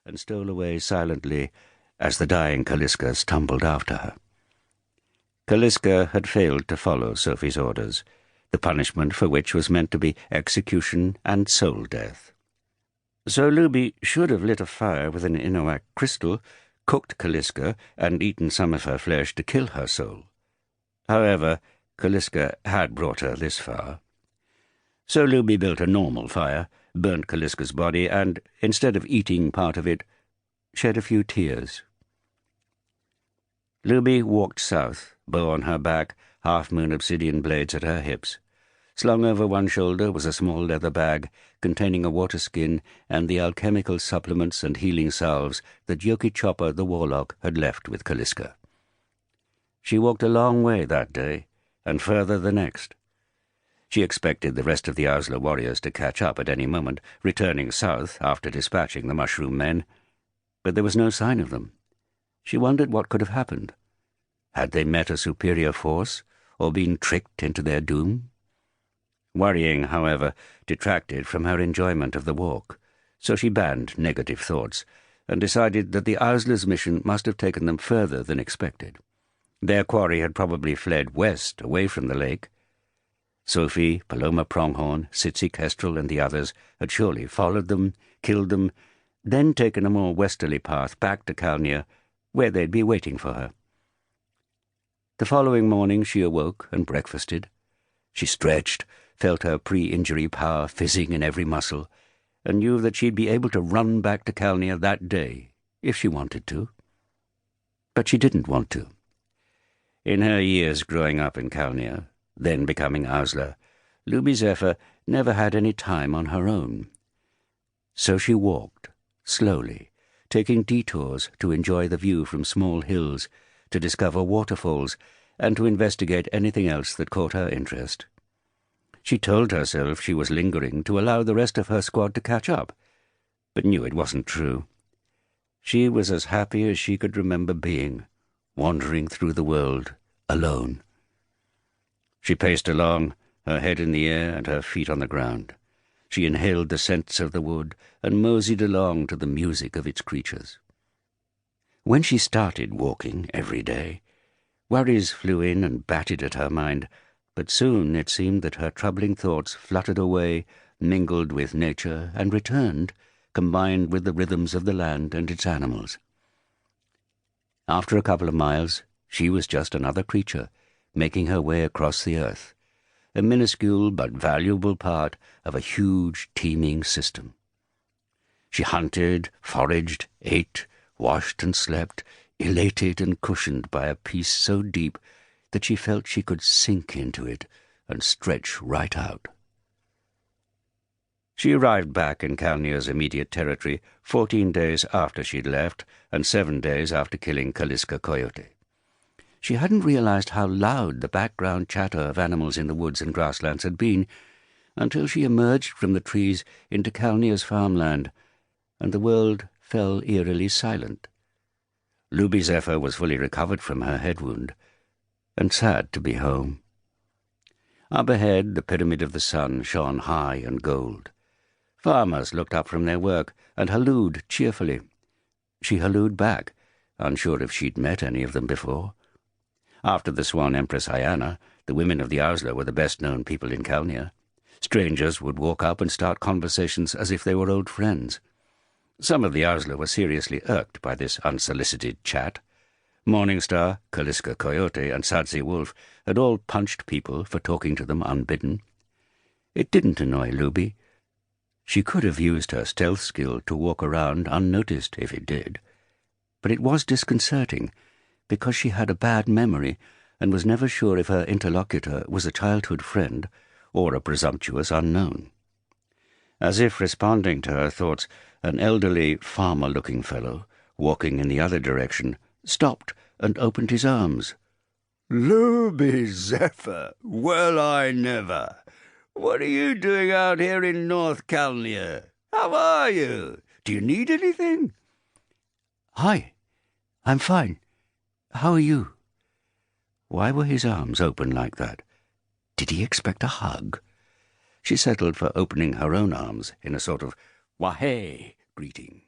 and stole away silently as the dying Kaliska stumbled after her. Kaliska had failed to follow Sophie's orders, the punishment for which was meant to be execution and soul death. So Luby should have lit a fire with an Inuak crystal, cooked Kaliska, and eaten some of her flesh to kill her soul. However, Kaliska had brought her this far. So Luby built a normal fire, burnt Kaliska's body, and, instead of eating part of it, shed a few tears. Luby walked south, bow on her back, half-moon obsidian blades at her hips. Slung over one shoulder was a small leather bag containing a water skin and the alchemical supplements and healing salves that Yoki Chopper the warlock had left with Kaliska. She walked a long way that day, and further the next. She expected the rest of the Ausla warriors to catch up at any moment, returning south after dispatching the mushroom men, but there was no sign of them. She wondered what could have happened. Had they met a superior force, or been tricked into their doom? Worrying, however, detracted from her enjoyment of the walk, so she banned negative thoughts, and decided that the Ausla's mission must have taken them further than expected. Their quarry had probably fled west, away from the lake. Sophie, Paloma Pronghorn, Sitsi Kestrel, and the others had surely followed them, killed them, then taken a more westerly path back to Calnia, where they'd be waiting for her. The following morning she awoke and breakfasted. She stretched, felt her pre-injury power fizzing in every muscle, and knew that she'd be able to run back to Calnia that day, if she wanted to. But she didn't want to. In her years growing up in Calnia, then becoming Ausla, Luby Zephyr never had any time on her own. So she walked, slowly, taking detours to enjoy the view from small hills, to discover waterfalls, and to investigate anything else that caught her interest. She told herself she was lingering to allow the rest of her squad to catch up, but knew it wasn't true. She was as happy as she could remember being, wandering through the world, alone. She paced along, her head in the air and her feet on the ground. She inhaled the scents of the wood and moseyed along to the music of its creatures. When she started walking every day, worries flew in and batted at her mind, but soon it seemed that her troubling thoughts fluttered away, mingled with nature, and returned, combined with the rhythms of the land and its animals. After a couple of miles, she was just another creature, making her way across the earth, a minuscule but valuable part of a huge, teeming system. She hunted, foraged, ate, washed and slept, elated and cushioned by a peace so deep that she felt she could sink into it and stretch right out. She arrived back in Calnia's immediate territory 14 days after she'd left and 7 days after killing Kaliska Coyote. She hadn't realized how loud the background chatter of animals in the woods and grasslands had been until she emerged from the trees into Calnia's farmland, and the world fell eerily silent. Luby Zephyr was fully recovered from her head wound, and sad to be home. Up ahead, the pyramid of the sun shone high and gold. Farmers looked up from their work and hallooed cheerfully. She hallooed back, unsure if she'd met any of them before. After the Swan Empress Hyana, the women of the Ausla were the best-known people in Calnia. Strangers would walk up and start conversations as if they were old friends. Some of the Ausla were seriously irked by this unsolicited chat. Morningstar, Kaliska Coyote, and Sadzi Wolf had all punched people for talking to them unbidden. It didn't annoy Luby. She could have used her stealth skill to walk around unnoticed if it did. But it was disconcerting, because she had a bad memory and was never sure if her interlocutor was a childhood friend or a presumptuous unknown. As if responding to her thoughts, an elderly, farmer-looking fellow, walking in the other direction, stopped and opened his arms. "Luby Zephyr, well, I never! What are you doing out here in North Calnia? How are you? Do you need anything?" "Hi, I'm fine. How are you?" Why were his arms open like that? Did he expect a hug? She settled for opening her own arms in a sort of "Wahey" greeting.